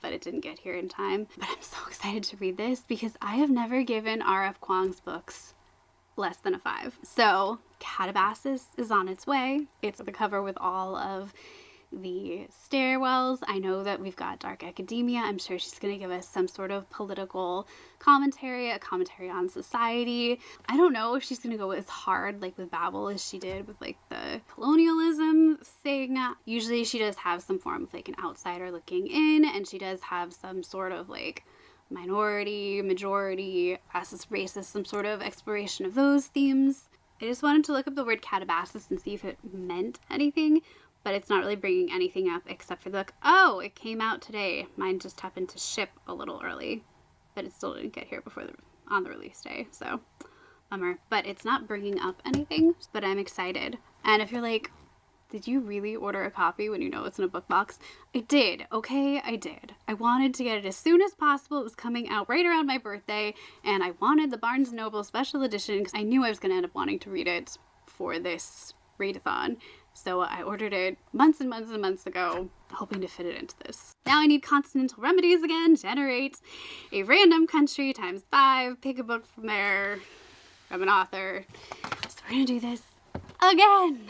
but it didn't get here in time. But I'm so excited to read this because I have never given R.F. Kuang's books less than a 5. So Katabasis is on its way. It's the cover with all of the stairwells. I know that we've got dark academia. I'm sure she's going to give us some sort of political commentary, a commentary on society. I don't know if she's going to go as hard like with Babel as she did with like the colonialism thing. Usually she does have some form of like an outsider looking in, and she does have some sort of like minority, majority, classist, racist, some sort of exploration of those themes. I just wanted to look up the word Katabasis and see if it meant anything, but it's not really bringing anything up except for the, oh, it came out today. Mine just happened to ship a little early, but it still didn't get here before on the release day, so bummer. But it's not bringing up anything, but I'm excited. And if you're like, did you really order a copy when you know it's in a book box? I did, okay? I did. I wanted to get it as soon as possible. It was coming out right around my birthday, and I wanted the Barnes & Noble special edition because I knew I was going to end up wanting to read it for this readathon. So I ordered it months and months and months ago, hoping to fit it into this. Now I need continental remedies again. Generate a random country times 5. Pick a book from there, from an author. So we're going to do this again.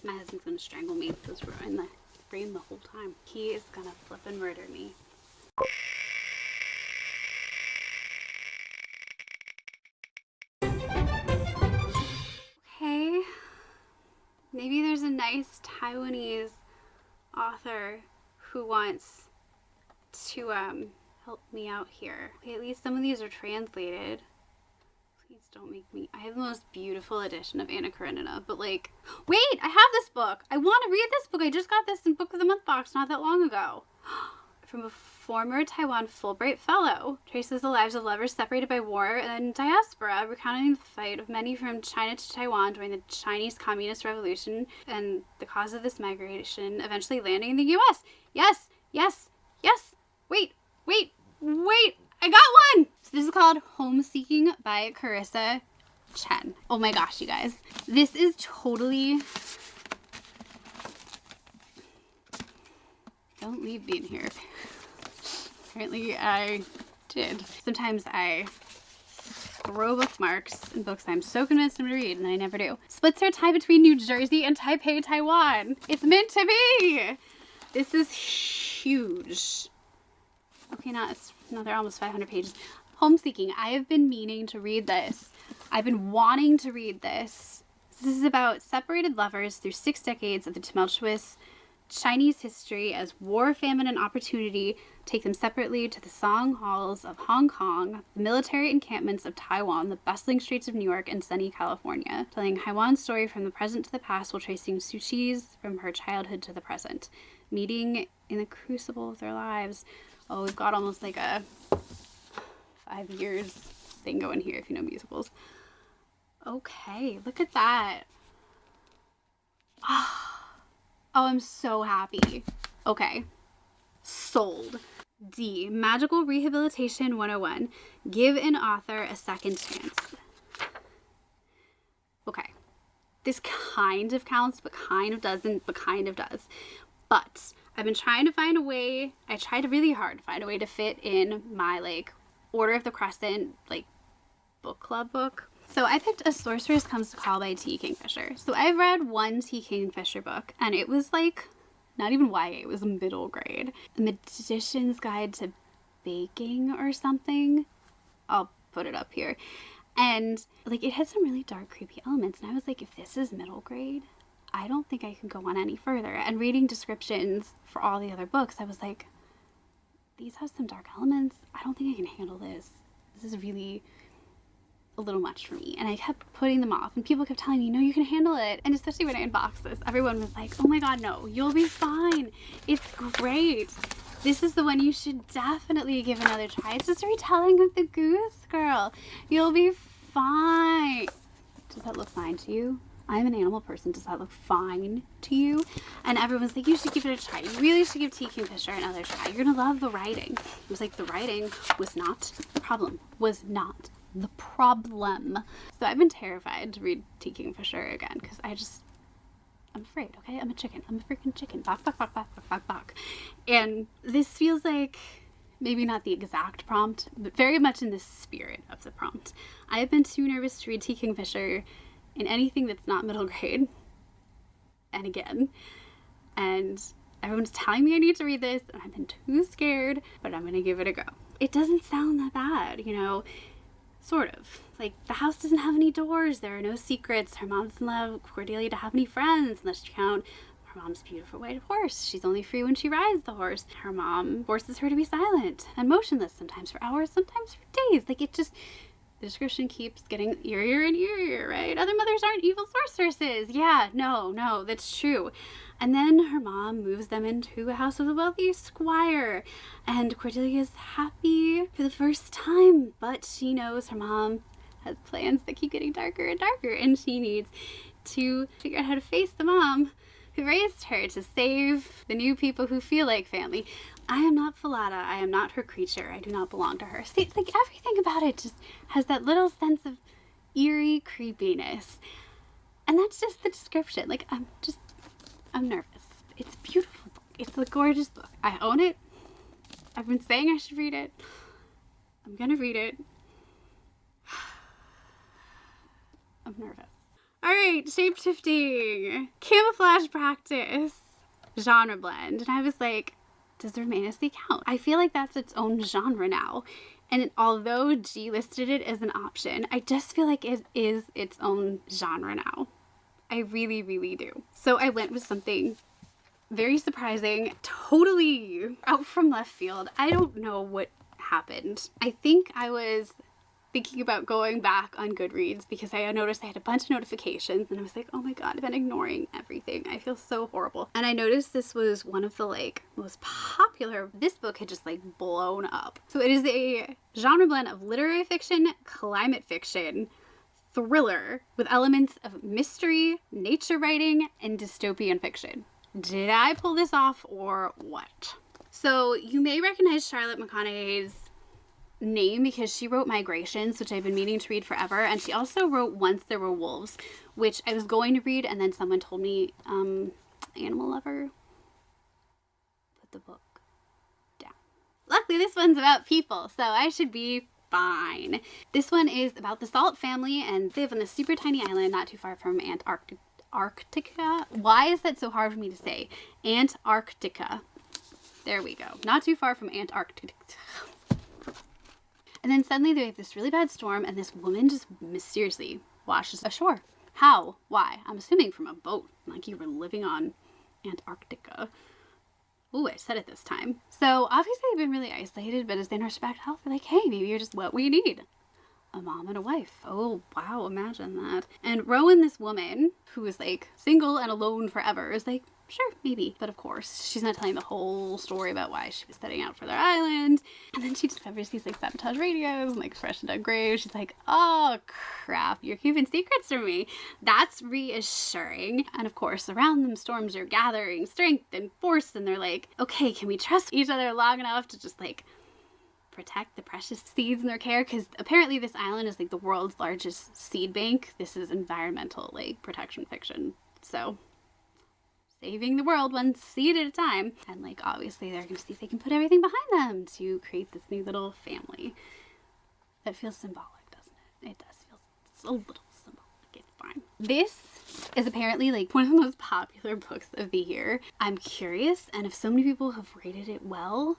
My husband's gonna strangle me because we're in the frame the whole time. He is gonna flip and murder me. Okay. Maybe there's a nice Taiwanese author who wants to help me out here. Okay, at least some of these are translated. Please don't make me. I have the most beautiful edition of Anna Karenina, but like, wait, I have this book. I want to read this book. I just got this in Book of the Month box not that long ago. From a former Taiwan Fulbright Fellow. Traces the lives of lovers separated by war and diaspora, recounting the fight of many from China to Taiwan during the Chinese Communist Revolution and the cause of this migration eventually landing in the U.S. Yes, yes, yes. Wait. I got one! So this is called Homeseeking by Carissa Chen. Oh my gosh, you guys. This is totally... Don't leave me in here. Apparently I did. Sometimes I throw bookmarks in books I'm so convinced I'm going to read, and I never do. Splits are tied between New Jersey and Taipei, Taiwan. It's meant to be! This is huge. Okay, they're almost 500 pages. Homeseeking. I have been meaning to read this. I've been wanting to read this. This is about separated lovers through 6 decades of the tumultuous Chinese history as war, famine, and opportunity take them separately to the song halls of Hong Kong, the military encampments of Taiwan, the bustling streets of New York, and sunny California, telling Haiwan's story from the present to the past while tracing Suchi's from her childhood to the present, meeting in the crucible of their lives. Oh, we've got almost like a 5 years thing going here if you know musicals. Okay, look at that. Oh, I'm so happy. Okay, sold. D, Magical Rehabilitation 101. Give an author a second chance. Okay, this kind of counts, but kind of doesn't, but kind of does. But I've been trying to find a way, I tried really hard to find a way to fit in my like Order of the Crescent like book club book. So I picked A Sorceress Comes to Call by T. Kingfisher. So I've read one T. Kingfisher book, and it was like, not even YA, it was middle grade. The Magician's Guide to Baking or something. I'll put it up here. And like it had some really dark, creepy elements, and I was like, if this is middle grade, I don't think I can go on any further. And reading descriptions for all the other books, I was like, these have some dark elements. I don't think I can handle this. This is really a little much for me. And I kept putting them off, and people kept telling me, no, you can handle it. And especially when I unboxed this, everyone was like, oh my god, no, you'll be fine. It's great. This is the one you should definitely give another try. It's just a retelling of The Goose Girl. You'll be fine. Does that look fine to you? I'm an animal person. Does that look fine to you? And everyone's like, you should give it a try. You really should give T. Kingfisher another try. You're gonna love the writing. It was like, the writing was not the problem. Was not the problem. So I've been terrified to read T. Kingfisher again because I'm afraid, okay? I'm a chicken. I'm a freaking chicken. Bok, bok, bok, bok, bok, bok, bok. And this feels like maybe not the exact prompt, but very much in the spirit of the prompt. I have been too nervous to read T. Kingfisher in anything that's not middle grade. And again. And everyone's telling me I need to read this, and I've been too scared, but I'm gonna give it a go. It doesn't sound that bad, you know, sort of. Like, the house doesn't have any doors, there are no secrets, her mom doesn't allow Cordelia to have any friends unless you count her mom's beautiful white horse. She's only free when she rides the horse. Her mom forces her to be silent and motionless, sometimes for hours, sometimes for days. Like, it just, the description keeps getting eerier and eerier, right? Other mothers aren't evil sorceresses. Yeah, no, that's true. And then her mom moves them into a house with a wealthy squire. And Cordelia's happy for the first time, but she knows her mom has plans that keep getting darker and darker, and she needs to figure out how to face the mom who raised her to save the new people who feel like family. I am not Falada. I am not her creature. I do not belong to her. See, like, everything about it just has that little sense of eerie creepiness. And that's just the description. Like, I'm nervous. It's a beautiful book. It's a gorgeous book. I own it. I've been saying I should read it. I'm gonna read it. I'm nervous. Alright, shape-shifting. Camouflage practice. Genre blend. And I was like, does Romanously count? I feel like that's its own genre now. And although G listed it as an option, I just feel like it is its own genre now. I really, really do. So I went with something very surprising, totally out from left field. I don't know what happened. I think I was thinking about going back on Goodreads because I noticed I had a bunch of notifications and I was like, oh my god, I've been ignoring everything. I feel so horrible. And I noticed this was one of the like most popular, this book had just like blown up. So it is a genre blend of literary fiction, climate fiction, thriller with elements of mystery, nature writing, and dystopian fiction. Did I pull this off or what? So you may recognize Charlotte McConaughey's name because she wrote Migrations, which I've been meaning to read forever, and she also wrote Once There Were Wolves, which I was going to read, and then someone told me, Animal Lover, put the book down. Luckily this one's about people, so I should be fine. This one is about the Salt family, and they live on this super tiny island not too far from Antarctica. Why is that so hard for me to say? Antarctica. There we go. Not too far from Antarctica. And then suddenly they have this really bad storm, and this woman just mysteriously washes ashore. How? Why? I'm assuming from a boat, like you were living on Antarctica. Ooh, I said it this time. So obviously they've been really isolated, but as they nurse back to health, they're like, hey, maybe you're just what we need. A mom and a wife. Oh, wow, imagine that. And Rowan, this woman, who is like single and alone forever, is like, sure, maybe. But of course, she's not telling the whole story about why she was setting out for their island. And then she discovers these like sabotage radios and like fresh and dug graves. She's like, oh crap, you're keeping secrets from me. That's reassuring. And of course, around them storms are gathering strength and force, and they're like, okay, can we trust each other long enough to just like protect the precious seeds in their care? Because apparently this island is like the world's largest seed bank. This is environmental like protection fiction. So saving the world one seed at a time. And like obviously they're gonna see if they can put everything behind them to create this new little family. That feels symbolic, doesn't it? It does feel a little symbolic. It's fine. This is apparently like one of the most popular books of the year. I'm curious, and if so many people have rated it well,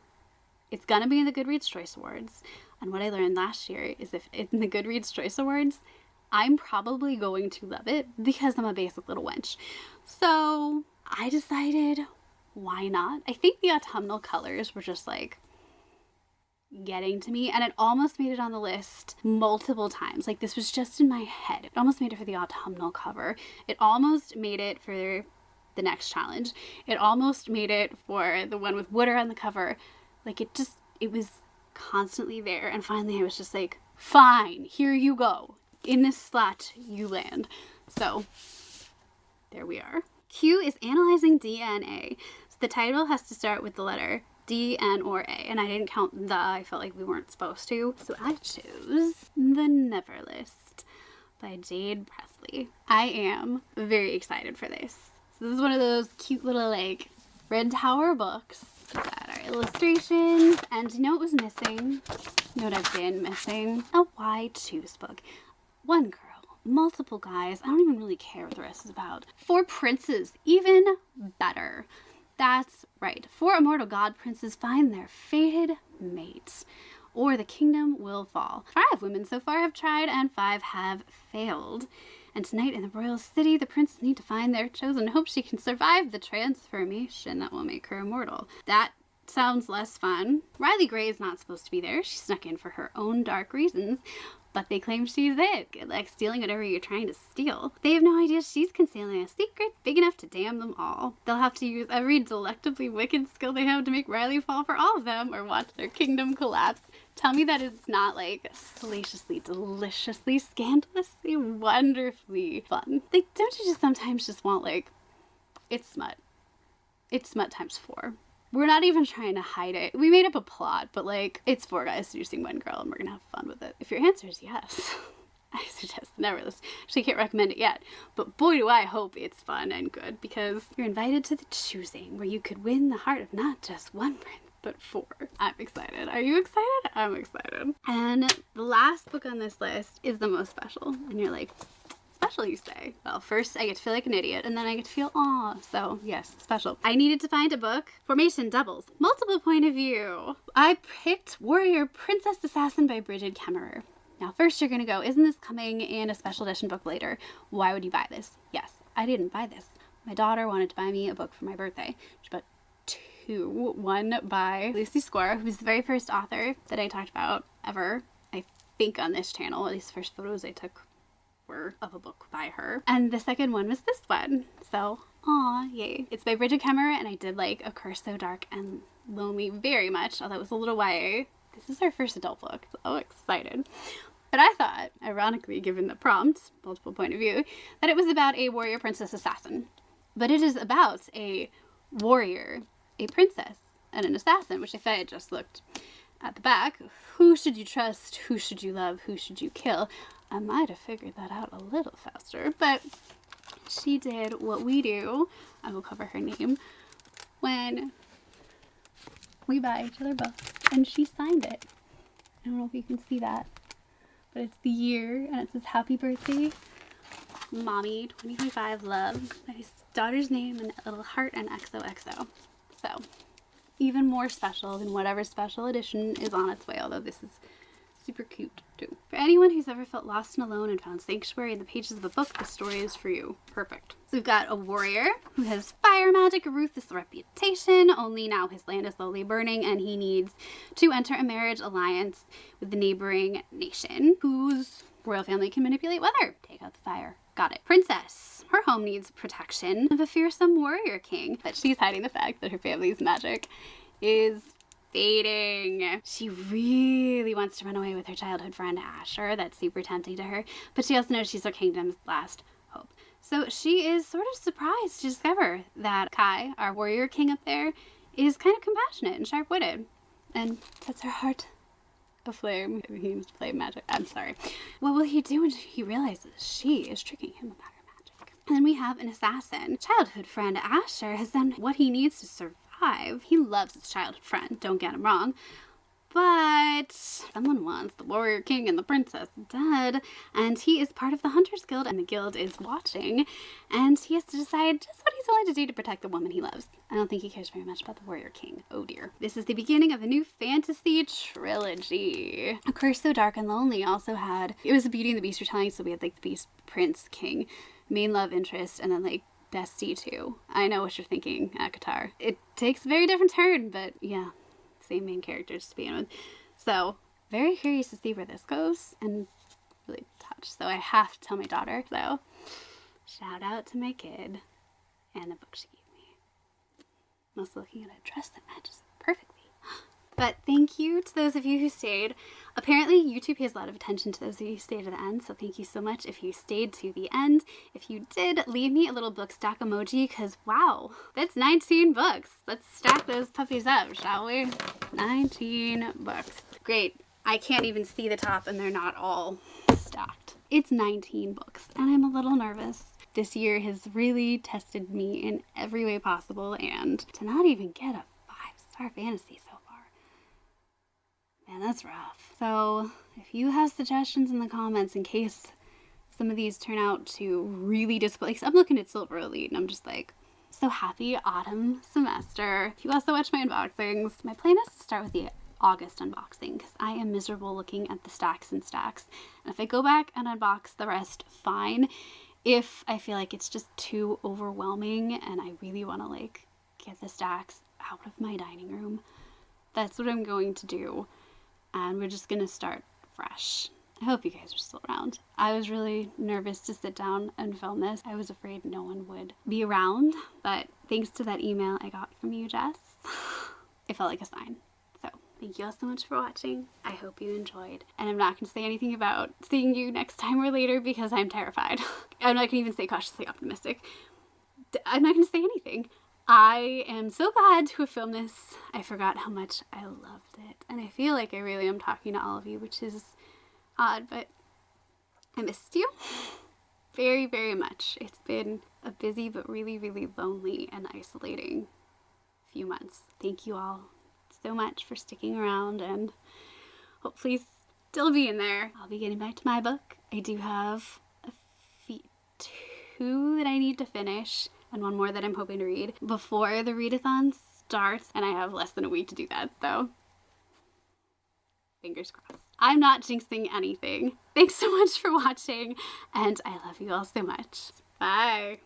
it's gonna be in the Goodreads Choice Awards. And what I learned last year is if it's in the Goodreads Choice Awards, I'm probably going to love it because I'm a basic little wench. So I decided, why not? I think the autumnal colors were just like getting to me, and it almost made it on the list multiple times. Like this was just in my head. It almost made it for the autumnal cover. It almost made it for the next challenge. It almost made it for the one with Wooder on the cover. Like it was constantly there, and finally I was just like, fine, here you go. In this slot you land. So there we are. Q is analyzing DNA. So the title has to start with the letter D, N, or A. And I didn't count the, I felt like we weren't supposed to. So I chose The Never List by Jade Presley. I am very excited for this. So this is one of those cute little like Red Tower books that are illustrations. And you know what was missing? You know what I've been missing? A Why Choose book. One girl multiple guys. I don't even really care what the rest is about. 4 princes, even better. That's right. 4 immortal god princes find their fated mates, or the kingdom will fall. 5 women so far have tried, and 5 have failed. And tonight in the royal city, the princes need to find their chosen. Hope she can survive the transformation that will make her immortal. That sounds less fun. Riley Gray is not supposed to be there. She snuck in for her own dark reasons, but they claim she's it. Good luck stealing whatever you're trying to steal. They have no idea she's concealing a secret big enough to damn them all. They'll have to use every delectably wicked skill they have to make Riley fall for all of them, or watch their kingdom collapse. Tell me that it's not like salaciously, deliciously, scandalously, wonderfully fun. Like, don't you just sometimes just want, like, it's smut. It's smut times 4. We're not even trying to hide it. We made up a plot, but like, it's 4 guys seducing 1 girl and we're gonna have fun with it. If your answer is yes, I suggest never listen. Actually, can't recommend it yet, but boy do I hope it's fun and good, because you're invited to the choosing, where you could win the heart of not just 1 prince, but 4. I'm excited. Are you excited? I'm excited. And the last book on this list is the most special. And you're like, special, you say? Well, first I get to feel like an idiot, and then I get to feel aw. So yes, special. I needed to find a book. Formation doubles. Multiple point of view. I picked Warrior Princess Assassin by Bridget Kemmerer. Now first you're gonna go, isn't this coming in a special edition book later? Why would you buy this? Yes, I didn't buy this. My daughter wanted to buy me a book for my birthday. She bought 2. One by Lucy Squire, who's the very first author that I talked about ever, I think, on this channel. At least the first photos I took were of a book by her. And the second one was this one. So, aw, yay. It's by Bridget Kemmerer, and I did like A Curse So Dark and Lonely very much, although it was a little YA. This is our first adult book. So excited. But I thought, ironically, given the prompt, multiple point of view, that it was about a warrior princess assassin. But it is about a warrior, a princess, and an assassin, which if I had just looked at the back, who should you trust, who should you love, who should you kill, I might have figured that out a little faster. But she did what we do, I will cover her name, when we buy each other books, and she signed it. I don't know if you can see that, but it's the year, and it says happy birthday, Mommy 2025, love, my daughter's name, and a little heart, and XOXO. So, even more special than whatever special edition is on its way, although this is super cute too. For anyone who's ever felt lost and alone and found sanctuary in the pages of a book, this story is for you. Perfect. So we've got a warrior who has fire magic, a ruthless reputation, only now his land is slowly burning and he needs to enter a marriage alliance with the neighboring nation, whose royal family can manipulate weather. Take out the fire. Got it. Princess. Her home needs protection of a fearsome warrior king, but she's hiding the fact that her family's magic is fading. She really wants to run away with her childhood friend Asher. That's super tempting to her, but she also knows she's her kingdom's last hope. So she is sort of surprised to discover that Kai, our warrior king up there, is kind of compassionate and sharp-witted, and sets her heart aflame. He must play magic. I'm sorry. What will he do when he realizes she is tricking him about her magic? And then we have an assassin. Childhood friend Asher has done what he needs to survive. He loves his childhood friend, don't get him wrong, but someone wants the warrior king and the princess dead, and he is part of the Hunters Guild, and the guild is watching, and he has to decide just what he's willing to do to protect the woman he loves. I don't think he cares very much about the warrior king. Oh dear. This is the beginning of a new fantasy trilogy. A Curse So Dark and Lonely also had, it was a Beauty and the Beast retelling, so we had like the Beast, Prince, King, main love interest, and then like bestie too. I know what you're thinking, Akatar. It takes a very different turn, but yeah, same main characters to begin with. So very curious to see where this goes, and really touched. So I have to tell my daughter. So shout out to my kid and the book she gave me. I'm also looking at a dress that matches perfectly. But thank you to those of you who stayed. Apparently YouTube pays a lot of attention to those of you who stayed to the end, so thank you so much if you stayed to the end. If you did, leave me a little book stack emoji, because wow, that's 19 books. Let's stack those puppies up, shall we? 19 books. Great. I can't even see the top and they're not all stacked. It's 19 books and I'm a little nervous. This year has really tested me in every way possible, and to not even get a 5-star fantasy so far, man, that's rough. So if you have suggestions in the comments in case some of these turn out to really disappoint. Like, I'm looking at Silver Elite and I'm just like, so happy autumn semester. If you also watch my unboxings, my plan is to start with the August unboxing because I am miserable looking at the stacks and stacks. And if I go back and unbox the rest, fine. If I feel like it's just too overwhelming and I really want to like get the stacks out of my dining room, that's what I'm going to do. And we're just going to start fresh. I hope you guys are still around. I was really nervous to sit down and film this. I was afraid no one would be around, but thanks to that email I got from you, Jess, it felt like a sign. So thank you all so much for watching. I hope you enjoyed. And I'm not going to say anything about seeing you next time or later because I'm terrified. I'm not going to even say cautiously optimistic. I'm not going to say anything. I am so glad to have filmed this. I forgot how much I loved it. And I feel like I really am talking to all of you, which is odd, but I missed you very, very much. It's been a busy but really, really lonely and isolating few months. Thank you all so much for sticking around and hopefully still being there. I'll be getting back to my book. I do have two that I need to finish and one more that I'm hoping to read before the readathon starts, and I have less than a week to do that, so fingers crossed. I'm not jinxing anything. Thanks so much for watching, and I love you all so much. Bye.